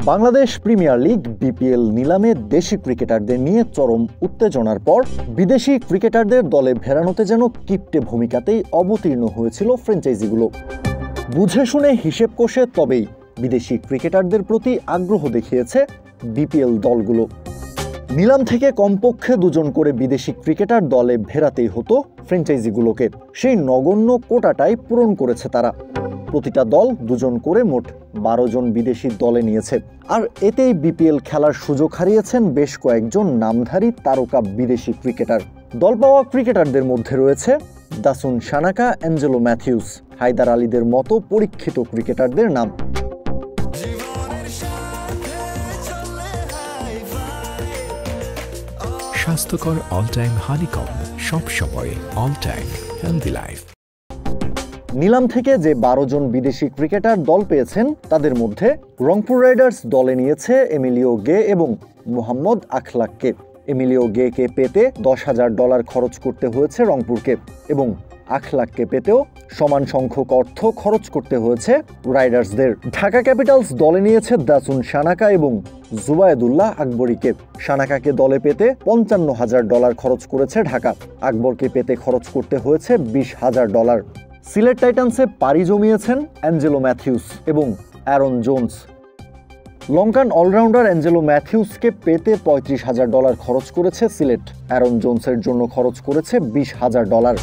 Bangladesh premier league BPL নিলামে দেশি ক্রিকেটারদের নিয়ে চরম উত্তেজনার পর বিদেশি ক্রিকেটারদের দলে ফেরানোতে যেন কিপ্টে ভূমিকাতেই অবতীর্ণ হয়েছিল ফ্র্যাঞ্চাইজিগুলো। বুঝে শুনে হিসেব কষে তবেই বিদেশি ক্রিকেটারদের প্রতি আগ্রহ দেখিয়েছে বিপিএল দলগুলো। নিলাম থেকে কমপক্ষে 2 জন করে বিদেশি ক্রিকেটার দলে ফেরাতেই হতো ফ্র্যাঞ্চাইজিগুলোকে। সেই নগণ্য কোটাটাই পূরণ করেছে তারা। প্রতিটা দল 2 জন করে মোট 12 জন বিদেশি দলে নিয়েছে। আর এতেই বিপিএল খেলার সুযোগ হারিয়েছেন বেশ কয়েকজন নামধারী তারকা বিদেশি ক্রিকেটার। দল পাওয়া ক্রিকেটারদের মধ্যে রয়েছে দাসুন সানাকা, অ্যাঞ্জেলো ম্যাথিউস, হায়দার আলীদের মতো পরীক্ষিত ক্রিকেটারদের নাম। স্বাস্থ্যকর অল টাইম হানিকম, সব সময় অল টাইম হেলদি লাইফ। নিলাম থেকে যে 12 জন বিদেশি ক্রিকেটার দল পেয়েছেন তাদের মধ্যে রংপুর রাইডার্স দলে নিয়েছে এমিলিও গে এবং মোহাম্মদ আখলাককে। এমিলিও গেকে পেতে $10,000 খরচ করতে হয়েছে রংপুরকে এবং আখলাককে পেতেও সমান সংখ্যক অর্থ খরচ করতে হয়েছে রাইডার্সদের। ঢাকা ক্যাপিটালস দলে নিয়েছে দাসুন সানাকা এবং জুবায়েদুল্লাহ আকবরীকে। সানাকাকে দলে পেতে $55,000 খরচ করেছে ঢাকা। আকবরকে পেতে খরচ করতে হয়েছে $20,000। সিলেট টাইটান্সে পাড়ি জমিয়েছেন অ্যাঞ্জেলো ম্যাথিউস এবং Aaron Jones. Lankan allrounder Angelo ম্যাথিউসকে পেতে $35,000 খরচ করেছে সিলেট। অ্যারন জোন্সের জন্য খরচ করেছে $20,000।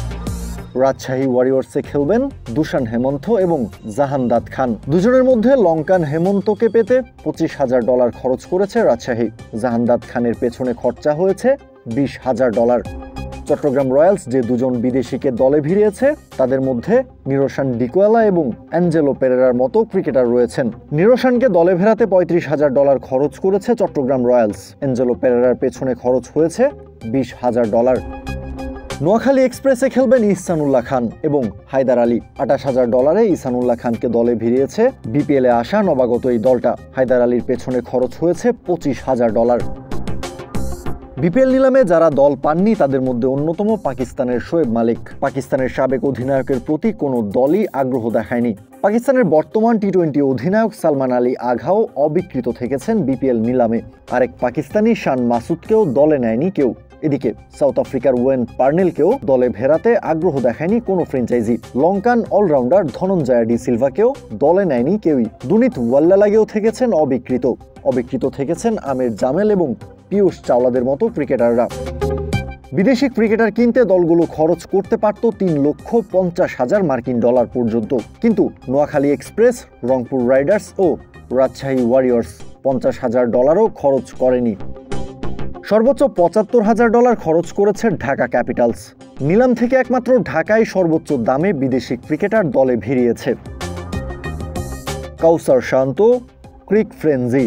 রাজশাহী ওয়ারিয়র্সে খেলবেন দুশান হেমন্ত এবং জাহানদাদ খান। দুজনের মধ্যে লঙ্কান হেমন্তকে পেতে $25,000 খরচ করেছে রাজশাহী। জাহানদাদ খানের পেছনে খরচা হয়েছে $20,000। চট্টগ্রাম রয়্যালস যে 2 জন বিদেশিকে দলে ভিড়িয়েছে তাদের মধ্যে নিরোশান ডিকোয়ালা এবং অ্যাঞ্জেলো পেরেরার মতো ক্রিকেটার রয়েছেন। নিরোশানকে দলে ফেরাতে $35,000 খরচ করেছে চট্টগ্রাম রয়্যালস। অ্যাঞ্জেলো পেরেরার পেছনে খরচ হয়েছে $20,000। নোয়াখালী এক্সপ্রেসে খেলবেন ইহসানুল্লাহ খান এবং হায়দার আলী। $28,000 ইহসানুল্লাহ খানকে দলে ভিড়িয়েছে বিপিএলে আসা নবাগত এই দলটা। হায়দার আলীর পেছনে খরচ হয়েছে $25,000। বিপিএল নিলামে যারা দল পাননি তাদের মধ্যে অন্যতম পাকিস্তানের শোয়েব মালিক। পাকিস্তানের সাবেক অধিনায়কের প্রতি কোনো দলই আগ্রহ দেখায়নি। পাকিস্তানের বর্তমান টি-20 অধিনায়ক সালমান আলী আঘাও অবিকৃত থেকেছেন বিপিএল নিলামে। আরেক পাকিস্তানি শান মাসুদকেও দলে নেয়নি কেউ। এদিকে সাউথ আফ্রিকার ওয়েন পার্নেলকেও দলে ফেরাতে আগ্রহ দেখায়নি কোনো ফ্র্যাঞ্চাইজি। লঙ্কান অলরাউন্ডার ধনঞ্জয়া ডি সিলভাকেও দলে নেয়নি কেউই। দুনিত ওয়াল্লালাগেও থেকেছেন অবিকৃত থেকেছেন আমির জামেল এবং পীয়ূষ চাওলাদের মতো ক্রিকেটাররা। বিদেশি ক্রিকেটার কিনতে দলগুলো খরচ করতে পারত $3,50,000 পর্যন্ত, কিন্তু নোয়াখালী এক্সপ্রেস, রংপুর রাইডার্স ও রাজশাহী ওয়ারিয়র্স $50,000ও খরচ করেনি। সর্বোচ্চ $75,000 খরচ করেছে ঢাকা ক্যাপিটালস। নিলাম থেকে একমাত্র ঢাকায় সর্বোচ্চ দামে বিদেশি ক্রিকেটার দলে ভিড়িয়েছে। কাউসার শান্ত, ক্রিক ফ্রেঞ্জি।